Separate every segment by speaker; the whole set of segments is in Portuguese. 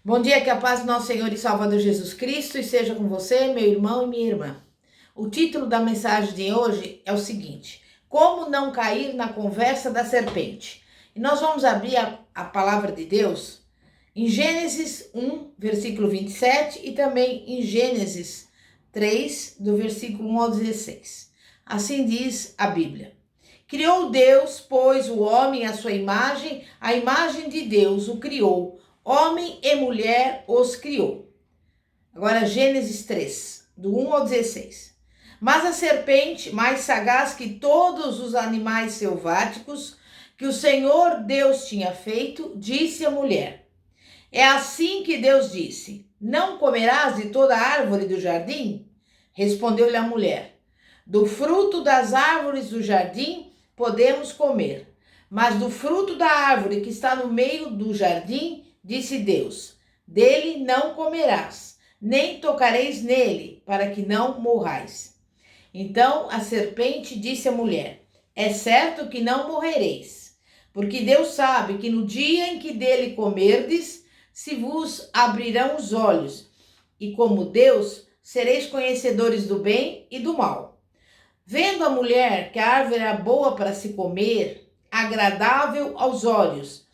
Speaker 1: Bom dia, que a paz do nosso Senhor e Salvador Jesus Cristo esteja com você, meu irmão e minha irmã. O título da mensagem de hoje é o seguinte: Como não cair na conversa da serpente? E nós vamos abrir a palavra de Deus em Gênesis 1, versículo 27 e também em Gênesis 3, do versículo 1 ao 16. Assim diz a Bíblia. Criou Deus, pois, o homem à sua imagem, a imagem de Deus o criou. Homem e mulher os criou. Agora Gênesis 3, do 1 ao 16. Mas a serpente, mais sagaz que todos os animais selváticos que o Senhor Deus tinha feito, disse à mulher: É assim que Deus disse: Não comerás de toda árvore do jardim? Respondeu-lhe a mulher: Do fruto das árvores do jardim podemos comer, mas do fruto da árvore que está no meio do jardim, disse Deus: Dele não comerás, nem tocareis nele, para que não morrais. Então a serpente disse à mulher: É certo que não morrereis, porque Deus sabe que no dia em que dele comerdes, se vos abrirão os olhos, e como Deus, sereis conhecedores do bem e do mal. Vendo a mulher que a árvore era boa para se comer, agradável aos olhos,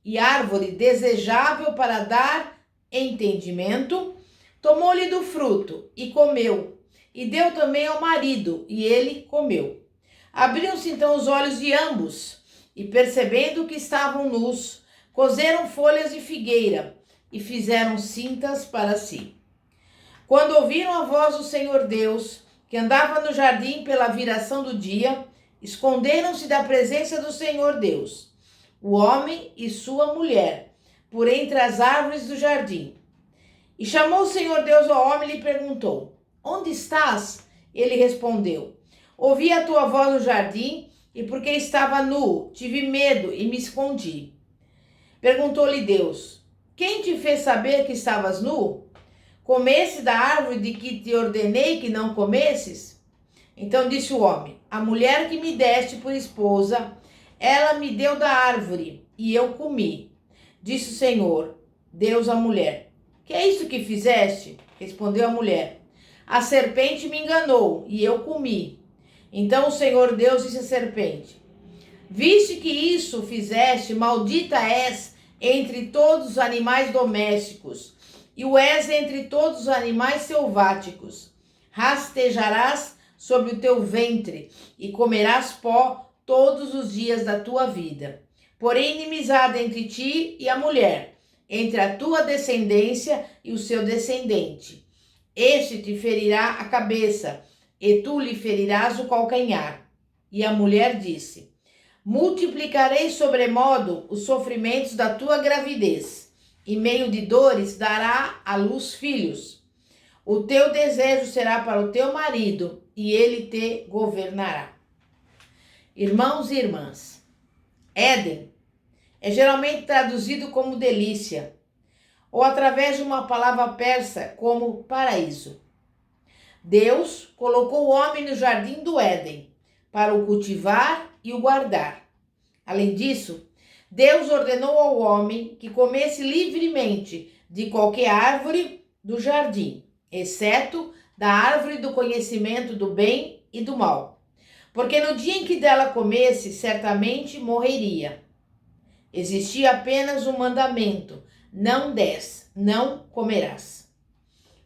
Speaker 1: e árvore desejável para dar entendimento, tomou-lhe do fruto e comeu, e deu também ao marido, e ele comeu. Abriram-se então os olhos de ambos, e percebendo que estavam nus, coseram folhas de figueira e fizeram cintas para si. Quando ouviram a voz do Senhor Deus, que andava no jardim pela viração do dia, esconderam-se da presença do Senhor Deus, o homem e sua mulher, por entre as árvores do jardim. E chamou o Senhor Deus ao homem e lhe perguntou: Onde estás? Ele respondeu: Ouvi a tua voz no jardim, e porque estava nu, tive medo e me escondi. Perguntou-lhe Deus: Quem te fez saber que estavas nu? Comesse da árvore de que te ordenei que não comesses? Então disse o homem: A mulher que me deste por esposa, ela me deu da árvore, e eu comi. Disse o Senhor Deus à mulher: Que é isso que fizeste? Respondeu a mulher: A serpente me enganou, e eu comi. Então o Senhor Deus disse à serpente: Viste que isso fizeste, maldita és entre todos os animais domésticos, e o és entre todos os animais selváticos. Rastejarás sobre o teu ventre, e comerás pó todos os dias da tua vida. Porém, inimizade entre ti e a mulher, entre a tua descendência e o seu descendente. Este te ferirá a cabeça, e tu lhe ferirás o calcanhar. E a mulher disse: Multiplicarei sobremodo os sofrimentos da tua gravidez, e meio de dores dará à luz filhos. O teu desejo será para o teu marido, e ele te governará. Irmãos e irmãs, Éden é geralmente traduzido como delícia, ou através de uma palavra persa como paraíso. Deus colocou o homem no jardim do Éden para o cultivar e o guardar. Além disso, Deus ordenou ao homem que comesse livremente de qualquer árvore do jardim, exceto da árvore do conhecimento do bem e do mal, porque no dia em que dela comesse, certamente morreria. Existia apenas um mandamento: não des, não comerás.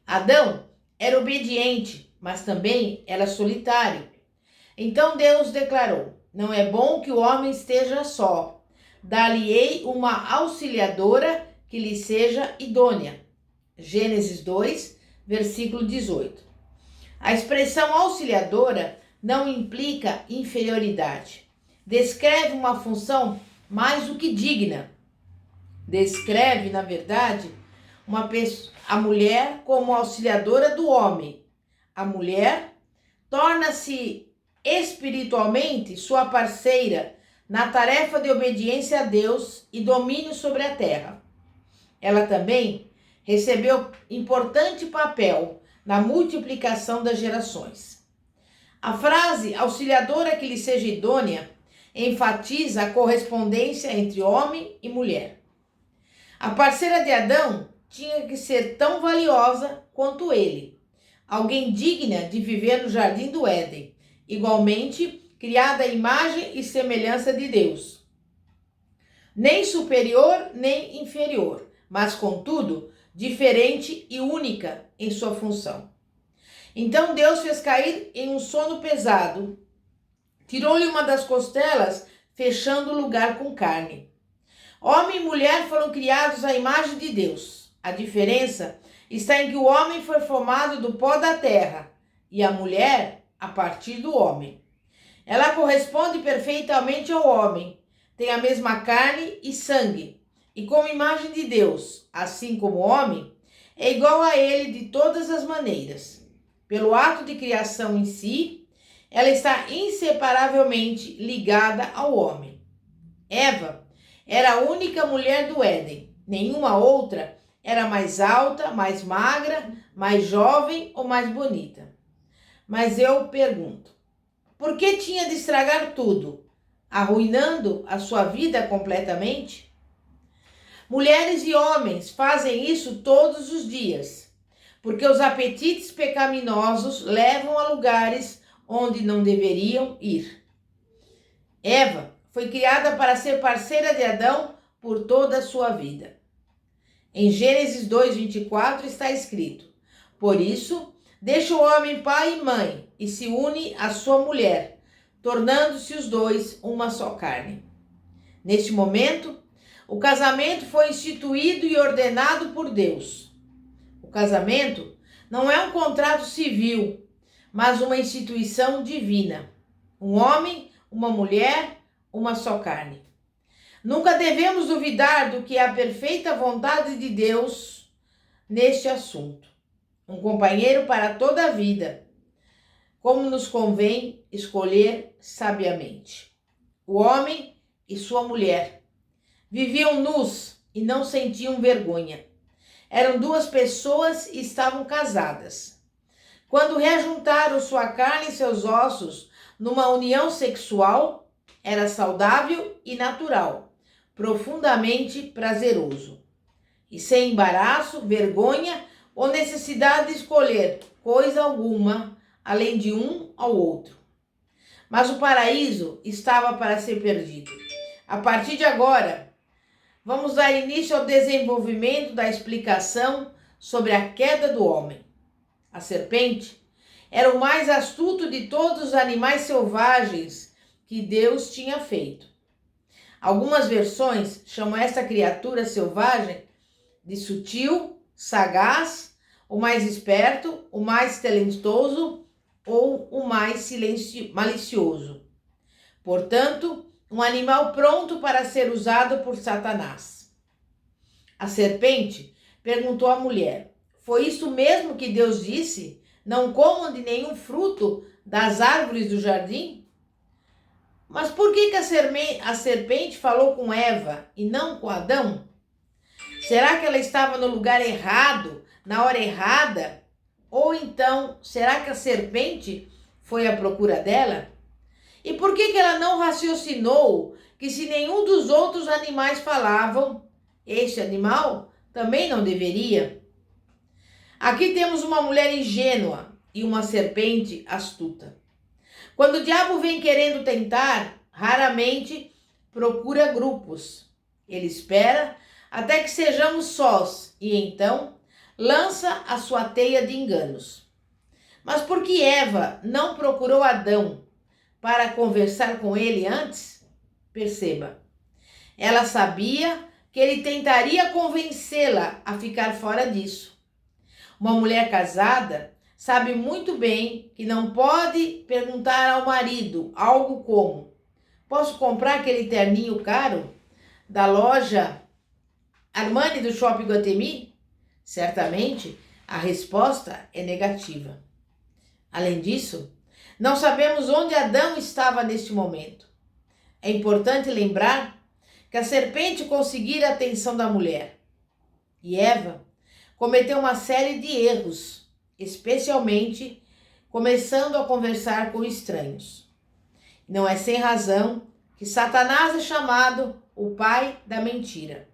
Speaker 1: Adão era obediente, mas também era solitário. Então Deus declarou: Não é bom que o homem esteja só. Dar-lhe-ei uma auxiliadora que lhe seja idônea. Gênesis 2, versículo 18. A expressão auxiliadora não implica inferioridade. Descreve uma função mais do que digna. Descreve, na verdade, a mulher como auxiliadora do homem. A mulher torna-se espiritualmente sua parceira na tarefa de obediência a Deus e domínio sobre a terra. Ela também recebeu importante papel na multiplicação das gerações. A frase auxiliadora que lhe seja idônea enfatiza a correspondência entre homem e mulher. A parceira de Adão tinha que ser tão valiosa quanto ele, alguém digna de viver no jardim do Éden, igualmente criada à imagem e semelhança de Deus. Nem superior, nem inferior, mas, contudo, diferente e única em sua função. Então Deus fez cair em um sono pesado, tirou-lhe uma das costelas, fechando o lugar com carne. Homem e mulher foram criados à imagem de Deus. A diferença está em que o homem foi formado do pó da terra e a mulher a partir do homem. Ela corresponde perfeitamente ao homem, tem a mesma carne e sangue, e como imagem de Deus, assim como o homem, é igual a ele de todas as maneiras. Pelo ato de criação em si, ela está inseparavelmente ligada ao homem. Eva era a única mulher do Éden. Nenhuma outra era mais alta, mais magra, mais jovem ou mais bonita. Mas eu pergunto, por que tinha de estragar tudo, arruinando a sua vida completamente? Mulheres e homens fazem isso todos os dias, porque os apetites pecaminosos levam a lugares onde não deveriam ir. Eva foi criada para ser parceira de Adão por toda a sua vida. Em Gênesis 2:24 está escrito: por isso, deixa o homem pai e mãe e se une à sua mulher, tornando-se os dois uma só carne. Neste momento, o casamento foi instituído e ordenado por Deus. O casamento não é um contrato civil, mas uma instituição divina. Um homem, uma mulher, uma só carne. Nunca devemos duvidar do que é a perfeita vontade de Deus neste assunto. Um companheiro para toda a vida, como nos convém escolher sabiamente. O homem e sua mulher viviam nus e não sentiam vergonha. Eram duas pessoas e estavam casadas. Quando rejuntaram sua carne e seus ossos numa união sexual, era saudável e natural, profundamente prazeroso. E sem embaraço, vergonha ou necessidade de escolher coisa alguma, além de um ao outro. Mas o paraíso estava para ser perdido. A partir de agora, vamos dar início ao desenvolvimento da explicação sobre a queda do homem. A serpente era o mais astuto de todos os animais selvagens que Deus tinha feito. Algumas versões chamam esta criatura selvagem de sutil, sagaz, o mais esperto, o mais talentoso ou o mais malicioso. Portanto, um animal pronto para ser usado por Satanás. A serpente perguntou à mulher: foi isso mesmo que Deus disse? Não comam de nenhum fruto das árvores do jardim? Mas por que a serpente falou com Eva e não com Adão? Será que ela estava no lugar errado, na hora errada? Ou então, será que a serpente foi à procura dela? E por que ela não raciocinou que se nenhum dos outros animais falavam, este animal também não deveria? Aqui temos uma mulher ingênua e uma serpente astuta. Quando o diabo vem querendo tentar, raramente procura grupos. Ele espera até que sejamos sós e então lança a sua teia de enganos. Mas por que Eva não procurou Adão para conversar com ele antes? Perceba, ela sabia que ele tentaria convencê-la a ficar fora disso. Uma mulher casada sabe muito bem que não pode perguntar ao marido algo como: posso comprar aquele terninho caro da loja Armani do Shopping Guatemi? Certamente a resposta é negativa. Além disso, não sabemos onde Adão estava neste momento. É importante lembrar que a serpente conseguira a atenção da mulher. E Eva cometeu uma série de erros, especialmente começando a conversar com estranhos. Não é sem razão que Satanás é chamado o pai da mentira.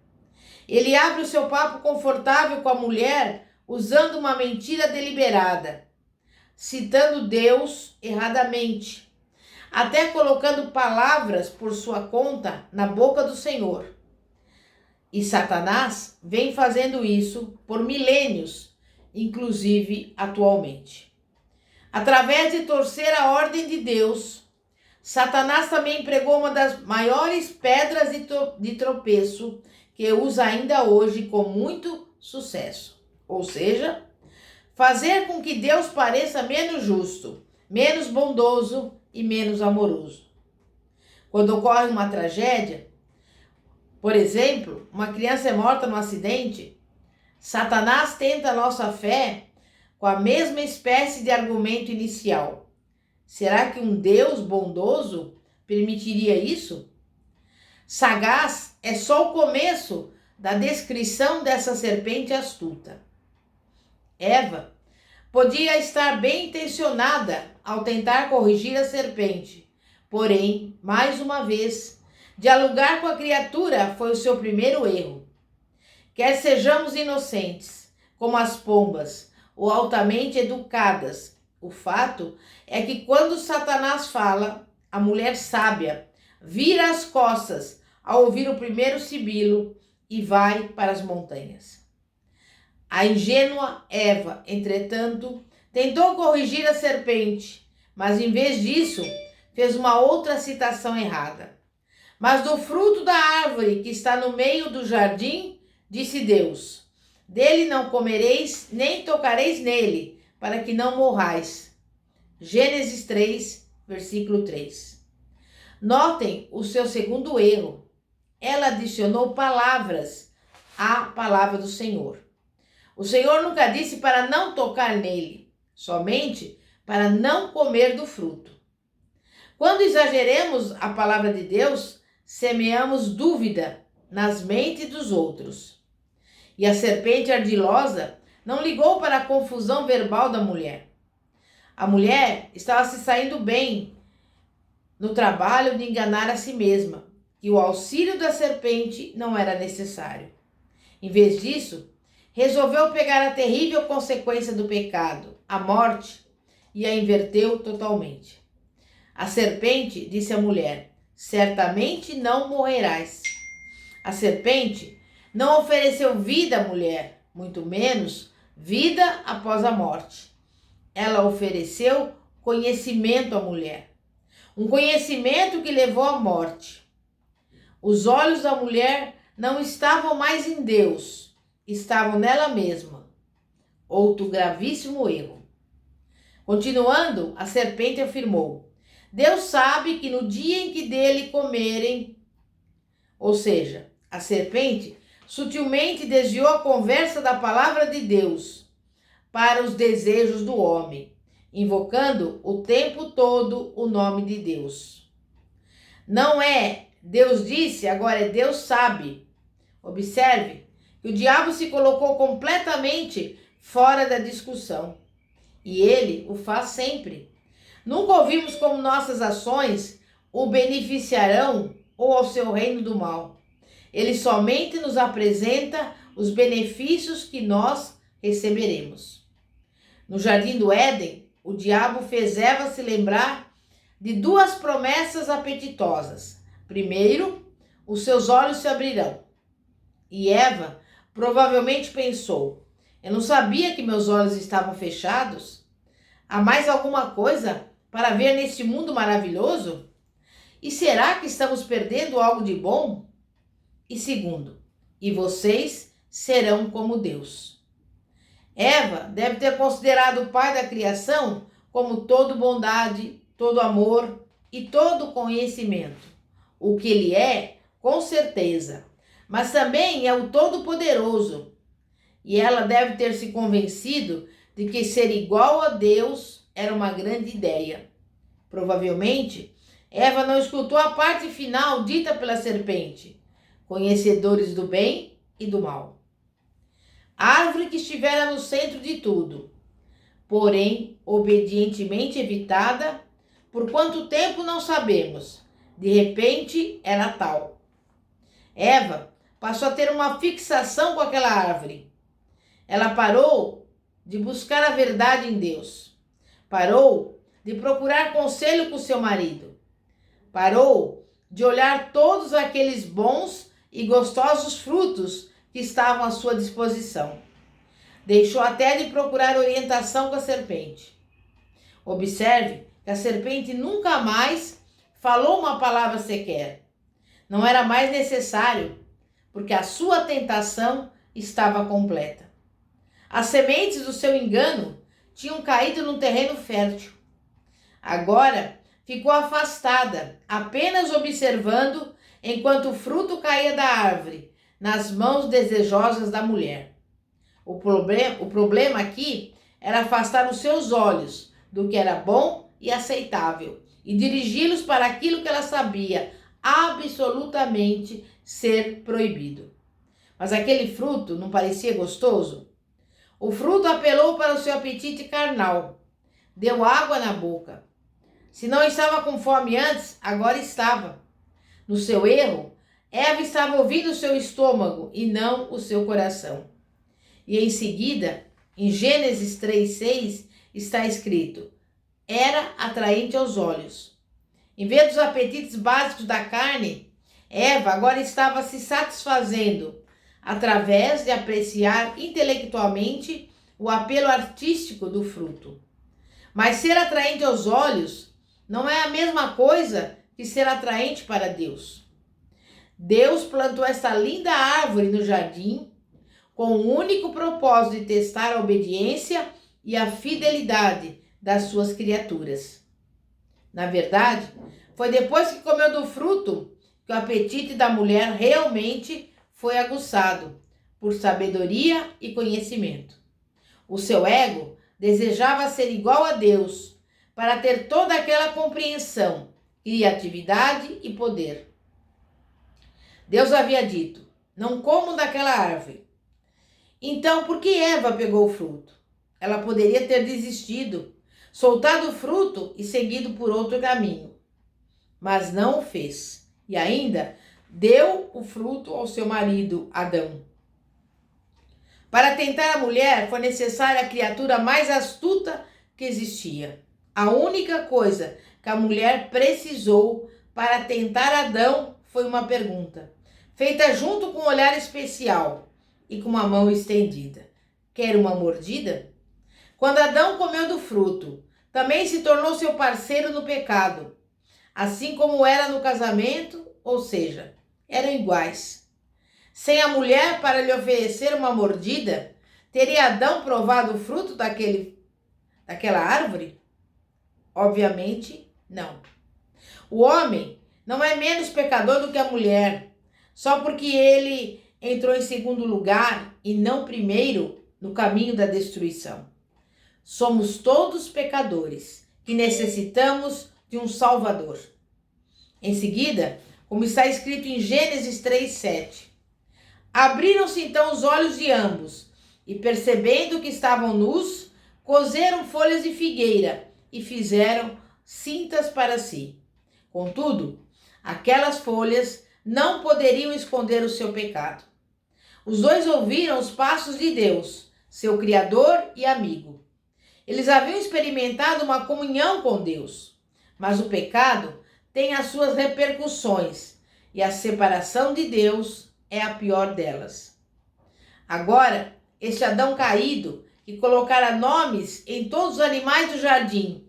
Speaker 1: Ele abre o seu papo confortável com a mulher usando uma mentira deliberada, citando Deus erradamente, até colocando palavras por sua conta na boca do Senhor. E Satanás vem fazendo isso por milênios, inclusive atualmente. Através de torcer a ordem de Deus, Satanás também empregou uma das maiores pedras de tropeço que usa ainda hoje com muito sucesso. Ou seja, fazer com que Deus pareça menos justo, menos bondoso e menos amoroso. Quando ocorre uma tragédia, por exemplo, uma criança é morta num acidente, Satanás tenta a nossa fé com a mesma espécie de argumento inicial. Será que um Deus bondoso permitiria isso? Sagaz é só o começo da descrição dessa serpente astuta. Eva podia estar bem intencionada ao tentar corrigir a serpente, porém, mais uma vez, dialogar com a criatura foi o seu primeiro erro. Quer sejamos inocentes, como as pombas, ou altamente educadas, o fato é que quando Satanás fala, a mulher sábia vira as costas ao ouvir o primeiro sibilo e vai para as montanhas. A ingênua Eva, entretanto, tentou corrigir a serpente, mas em vez disso, fez uma outra citação errada. Mas do fruto da árvore que está no meio do jardim, disse Deus, dele não comereis, nem tocareis nele, para que não morrais. Gênesis 3, versículo 3. Notem o seu segundo erro. Ela adicionou palavras à palavra do Senhor. O Senhor nunca disse para não tocar nele, somente para não comer do fruto. Quando exageremos a palavra de Deus, semeamos dúvida nas mentes dos outros. E a serpente ardilosa não ligou para a confusão verbal da mulher. A mulher estava se saindo bem no trabalho de enganar a si mesma, que o auxílio da serpente não era necessário. Em vez disso, resolveu pegar a terrível consequência do pecado, a morte, e a inverteu totalmente. A serpente disse à mulher, certamente não morrerás. A serpente não ofereceu vida à mulher, muito menos vida após a morte. Ela ofereceu conhecimento à mulher, um conhecimento que levou à morte. Os olhos da mulher não estavam mais em Deus, estavam nela mesma. Outro gravíssimo erro. Continuando, a serpente afirmou, Deus sabe que no dia em que dele comerem, ou seja, a serpente sutilmente desviou a conversa da palavra de Deus para os desejos do homem, invocando o tempo todo o nome de Deus. Não é Deus disse, agora é Deus sabe. Observe que o diabo se colocou completamente fora da discussão. E ele o faz sempre. Nunca ouvimos como nossas ações o beneficiarão ou ao seu reino do mal. Ele somente nos apresenta os benefícios que nós receberemos. No jardim do Éden, o diabo fez Eva se lembrar de duas promessas apetitosas. Primeiro, os seus olhos se abrirão. E Eva provavelmente pensou, eu não sabia que meus olhos estavam fechados? Há mais alguma coisa para ver neste mundo maravilhoso? E será que estamos perdendo algo de bom? E segundo, e vocês serão como Deus. Eva deve ter considerado o pai da criação como todo bondade, todo amor e todo conhecimento. O que ele é, com certeza, mas também é o Todo-Poderoso. E ela deve ter se convencido de que ser igual a Deus era uma grande ideia. Provavelmente, Eva não escutou a parte final dita pela serpente, conhecedores do bem e do mal. A árvore que estivera no centro de tudo, porém obedientemente evitada, por quanto tempo não sabemos, de repente era tal. Eva passou a ter uma fixação com aquela árvore. Ela parou de buscar a verdade em Deus. Parou de procurar conselho com seu marido. Parou de olhar todos aqueles bons e gostosos frutos que estavam à sua disposição. Deixou até de procurar orientação com a serpente. Observe que a serpente nunca mais falou uma palavra sequer. Não era mais necessário, porque a sua tentação estava completa. As sementes do seu engano tinham caído num terreno fértil. Agora ficou afastada, apenas observando enquanto o fruto caía da árvore nas mãos desejosas da mulher. O problema aqui era afastar os seus olhos do que era bom e aceitável e dirigi-los para aquilo que ela sabia absolutamente ser proibido. Mas aquele fruto não parecia gostoso? O fruto apelou para o seu apetite carnal, deu água na boca. Se não estava com fome antes, agora estava. No seu erro, Eva estava ouvindo o seu estômago e não o seu coração. E em seguida, em Gênesis 3:6, está escrito: era atraente aos olhos. Em vez dos apetites básicos da carne, Eva agora estava se satisfazendo através de apreciar intelectualmente o apelo artístico do fruto. Mas ser atraente aos olhos não é a mesma coisa que ser atraente para Deus. Deus plantou esta linda árvore no jardim com o único propósito de testar a obediência e a fidelidade das suas criaturas. Na verdade, foi depois que comeu do fruto que o apetite da mulher realmente foi aguçado por sabedoria e conhecimento. O seu ego desejava ser igual a Deus para ter toda aquela compreensão, criatividade e poder. Deus havia dito: não comam daquela árvore. Então, por que Eva pegou o fruto? Ela poderia ter desistido, soltado o fruto e seguido por outro caminho. Mas não o fez. E ainda deu o fruto ao seu marido, Adão. Para tentar a mulher, foi necessária a criatura mais astuta que existia. A única coisa que a mulher precisou para tentar Adão foi uma pergunta, feita junto com um olhar especial e com uma mão estendida. Quer uma mordida? Quando Adão comeu do fruto, também se tornou seu parceiro no pecado, assim como era no casamento, ou seja, eram iguais. Sem a mulher para lhe oferecer uma mordida, teria Adão provado o fruto daquela árvore? Obviamente, não. O homem não é menos pecador do que a mulher, só porque ele entrou em segundo lugar e não primeiro no caminho da destruição. Somos todos pecadores que necessitamos de um Salvador. Em seguida, como está escrito em Gênesis 3:7, abriram-se então os olhos de ambos e, percebendo que estavam nus, coseram folhas de figueira e fizeram cintas para si. Contudo, aquelas folhas não poderiam esconder o seu pecado. Os dois ouviram os passos de Deus, seu Criador e amigo. Eles haviam experimentado uma comunhão com Deus, mas o pecado tem as suas repercussões e a separação de Deus é a pior delas. Agora, este Adão caído, que colocara nomes em todos os animais do jardim,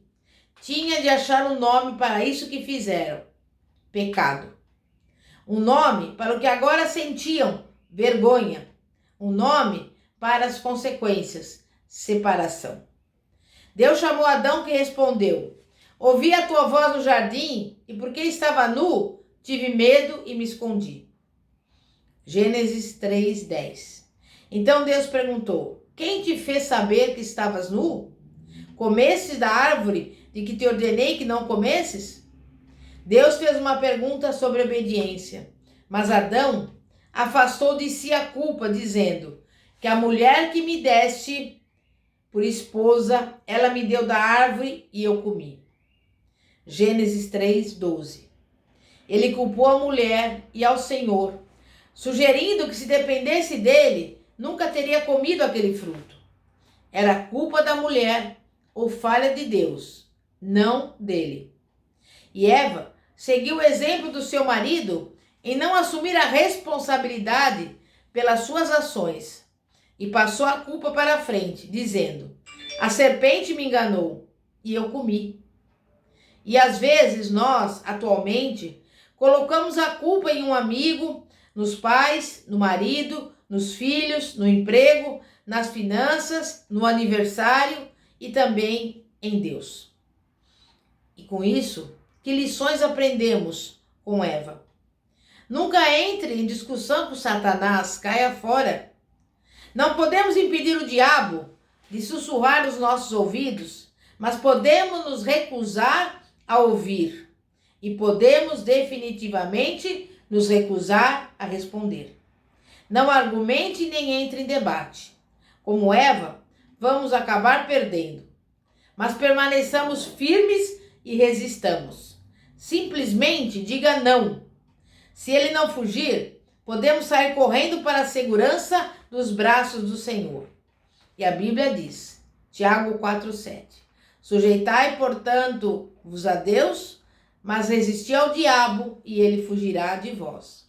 Speaker 1: tinha de achar um nome para isso que fizeram: pecado. Um nome para o que agora sentiam: vergonha. Um nome para as consequências: separação. Deus chamou Adão, que respondeu: ouvi a tua voz no jardim e porque estava nu, tive medo e me escondi. Gênesis 3:10. Então Deus perguntou: quem te fez saber que estavas nu? Comestes da árvore de que te ordenei que não comesses? Deus fez uma pergunta sobre obediência, mas Adão afastou de si a culpa, dizendo que a mulher que me deste por esposa, ela me deu da árvore e eu comi. Gênesis 3:12. Ele culpou a mulher e ao Senhor sugerindo que se dependesse dele, nunca teria comido aquele fruto. Era culpa da mulher ou falha de Deus, não dele. E Eva seguiu o exemplo do seu marido em não assumir a responsabilidade pelas suas ações e passou a culpa para a frente, dizendo: a serpente me enganou e eu comi. E às vezes nós, atualmente, colocamos a culpa em um amigo, nos pais, no marido, nos filhos, no emprego, nas finanças, no aniversário e também em Deus. E com isso, que lições aprendemos com Eva? Nunca entre em discussão com Satanás, caia fora. Não podemos impedir o diabo de sussurrar nos nossos ouvidos, mas podemos nos recusar a ouvir e podemos definitivamente nos recusar a responder. Não argumente nem entre em debate. Como Eva, vamos acabar perdendo. Mas permaneçamos firmes e resistamos. Simplesmente diga não. Se ele não fugir, podemos sair correndo para a segurança dos braços do Senhor. E a Bíblia diz, Tiago 4,7, sujeitai, portanto, vos a Deus, mas resisti ao diabo e ele fugirá de vós.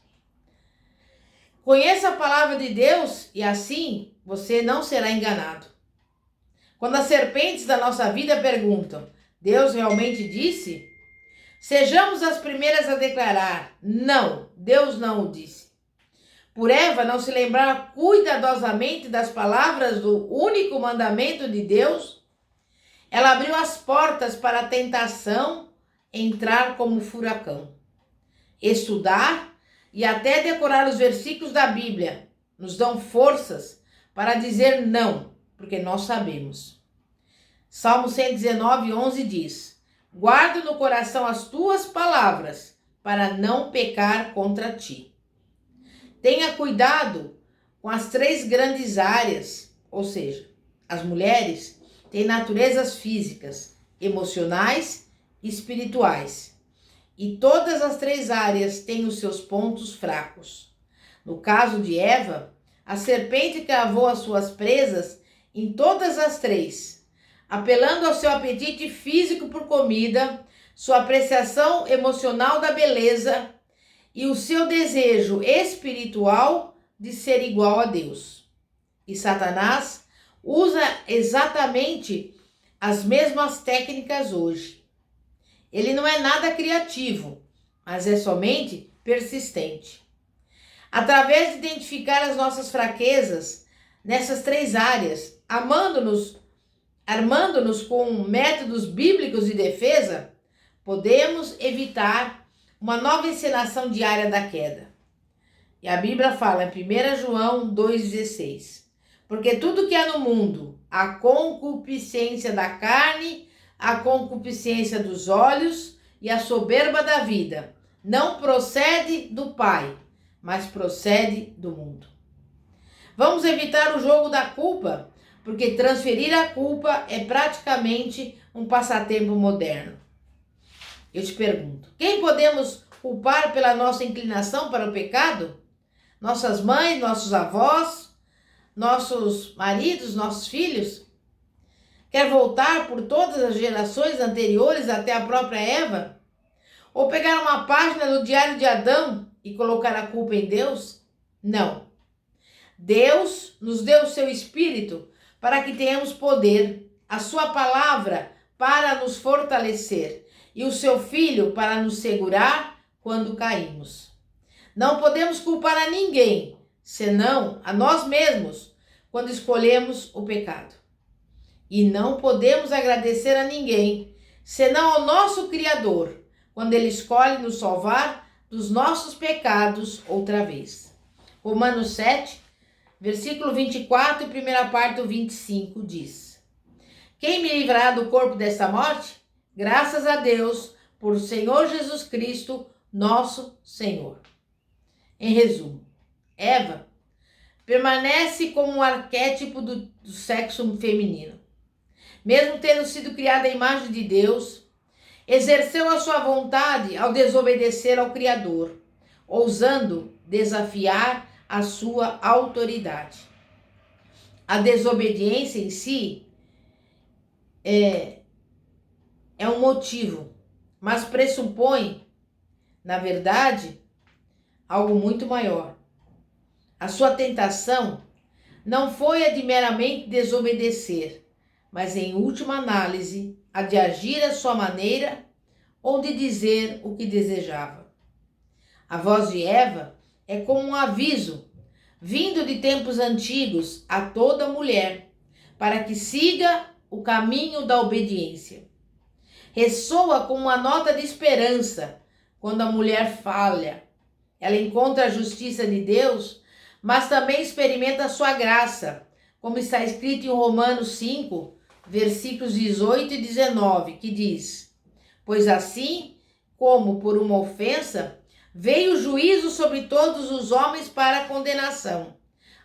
Speaker 1: Conheça a palavra de Deus e assim você não será enganado. Quando as serpentes da nossa vida perguntam, Deus realmente disse? Sejamos as primeiras a declarar, não, Deus não o disse. Por Eva não se lembrar cuidadosamente das palavras do único mandamento de Deus, ela abriu as portas para a tentação entrar como furacão. Estudar e até decorar os versículos da Bíblia nos dão forças para dizer não, porque nós sabemos. Salmo 119:11 diz, guarda no coração as tuas palavras para não pecar contra ti. Tenha cuidado com as 3 grandes áreas, ou seja, as mulheres têm naturezas físicas, emocionais e espirituais. E todas as 3 áreas têm os seus pontos fracos. No caso de Eva, a serpente cravou as suas presas em todas as 3, apelando ao seu apetite físico por comida, sua apreciação emocional da beleza e o seu desejo espiritual de ser igual a Deus. E Satanás usa exatamente as mesmas técnicas hoje. Ele não é nada criativo, mas é somente persistente. Através de identificar as nossas fraquezas nessas 3 áreas, armando-nos com métodos bíblicos de defesa, podemos evitar uma nova encenação diária da queda. E a Bíblia fala em 1 João 2,16, porque tudo que há no mundo, a concupiscência da carne, a concupiscência dos olhos e a soberba da vida, não procede do Pai, mas procede do mundo. Vamos evitar o jogo da culpa, porque transferir a culpa é praticamente um passatempo moderno. Eu te pergunto, quem podemos culpar pela nossa inclinação para o pecado? Nossas mães, nossos avós, nossos maridos, nossos filhos? Quer voltar por todas as gerações anteriores até a própria Eva? Ou pegar uma página do Diário de Adão e colocar a culpa em Deus? Não. Deus nos deu o seu Espírito para que tenhamos poder, a sua palavra para nos fortalecer e o seu Filho para nos segurar quando caímos. Não podemos culpar a ninguém, senão a nós mesmos, quando escolhemos o pecado. E não podemos agradecer a ninguém, senão ao nosso Criador, quando Ele escolhe nos salvar dos nossos pecados outra vez. Romanos 7, versículo 24 e primeira parte do 25 diz: quem me livrará do corpo desta morte? Graças a Deus, por Senhor Jesus Cristo, nosso Senhor. Em resumo, Eva permanece como um arquétipo do sexo feminino. Mesmo tendo sido criada à imagem de Deus, exerceu a sua vontade ao desobedecer ao Criador, ousando desafiar a sua autoridade. A desobediência em si é um motivo, mas pressupõe, na verdade, algo muito maior. A sua tentação não foi a de meramente desobedecer, mas em última análise, a de agir à sua maneira ou de dizer o que desejava. A voz de Eva é como um aviso vindo de tempos antigos a toda mulher, para que siga o caminho da obediência. Ressoa como uma nota de esperança quando a mulher falha. Ela encontra a justiça de Deus, mas também experimenta a sua graça, como está escrito em Romanos 5, versículos 18 e 19, que diz: pois assim como por uma ofensa veio o juízo sobre todos os homens para a condenação,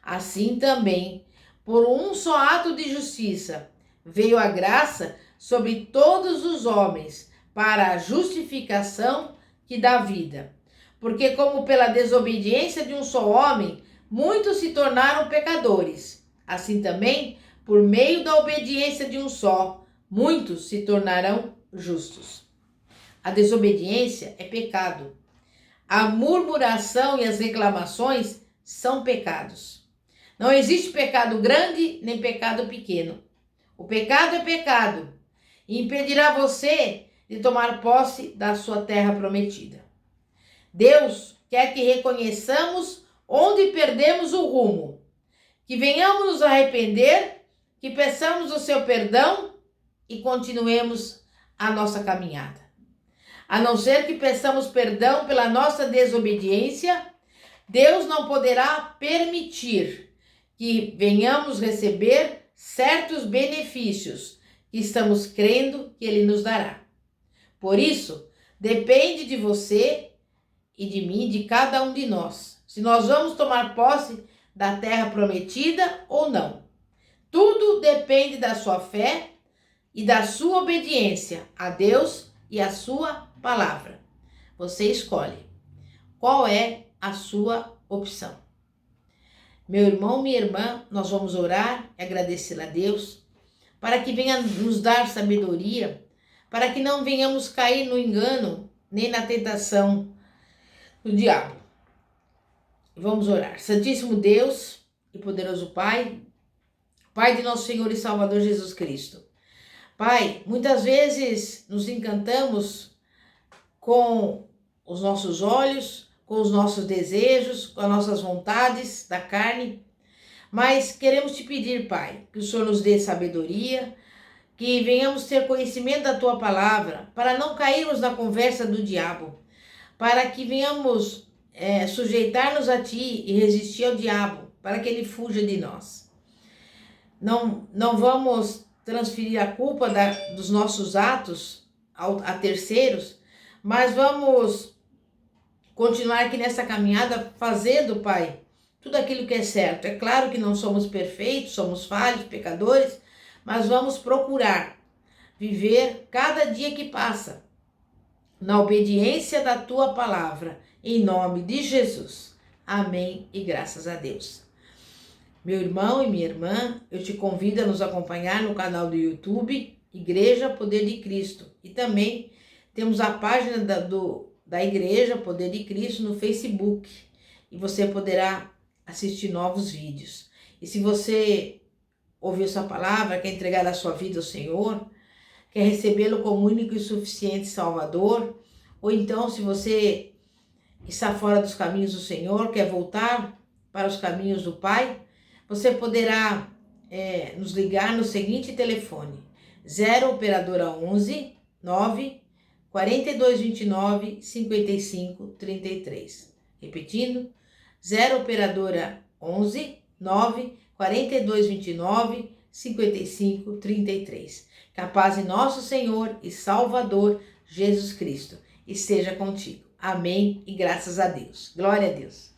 Speaker 1: assim também, por um só ato de justiça, veio a graça sobre todos os homens para a justificação que dá vida. Porque como pela desobediência de um só homem, muitos se tornaram pecadores, assim também, por meio da obediência de um só, muitos se tornarão justos. A desobediência é pecado. A murmuração e as reclamações são pecados. Não existe pecado grande nem pecado pequeno. O pecado é pecado e impedirá você de tomar posse da sua terra prometida. Deus quer que reconheçamos onde perdemos o rumo, que venhamos nos arrepender, que peçamos o seu perdão e continuemos a nossa caminhada. A não ser que peçamos perdão pela nossa desobediência, Deus não poderá permitir que venhamos receber certos benefícios que estamos crendo que Ele nos dará. Por isso, depende de você e de mim, de cada um de nós, se nós vamos tomar posse da terra prometida ou não. Tudo depende da sua fé e da sua obediência a Deus e a sua palavra. Você escolhe qual é a sua opção. Meu irmão, minha irmã, nós vamos orar e agradecer a Deus para que venha nos dar sabedoria, para que não venhamos cair no engano nem na tentação do diabo. Vamos orar. Santíssimo Deus e poderoso Pai, Pai de nosso Senhor e Salvador Jesus Cristo. Pai, muitas vezes nos encantamos com os nossos olhos, com os nossos desejos, com as nossas vontades da carne, mas queremos te pedir, Pai, que o Senhor nos dê sabedoria, que venhamos ter conhecimento da Tua palavra, para não cairmos na conversa do diabo, para que venhamos sujeitar-nos a Ti e resistir ao diabo, para que ele fuja de nós. Não vamos transferir a culpa dos nossos atos a terceiros, mas vamos continuar aqui nessa caminhada fazendo, Pai, tudo aquilo que é certo. É claro que não somos perfeitos, somos falhos, pecadores, mas vamos procurar viver cada dia que passa na obediência da Tua palavra, em nome de Jesus. Amém e graças a Deus. Meu irmão e minha irmã, eu te convido a nos acompanhar no canal do YouTube, Igreja Poder de Cristo. E também temos a página da Igreja Poder de Cristo no Facebook. E você poderá assistir novos vídeos. E se você ouviu essa palavra, quer entregar a sua vida ao Senhor, quer recebê-lo como único e suficiente Salvador, ou então se você está fora dos caminhos do Senhor, quer voltar para os caminhos do Pai, você poderá nos ligar no seguinte telefone: 0 operadora 11 9 4229 55 33. Repetindo, 0 operadora 11 9 4229 55 33. Que a paz de nosso Senhor e Salvador Jesus Cristo esteja contigo. Amém e graças a Deus. Glória a Deus.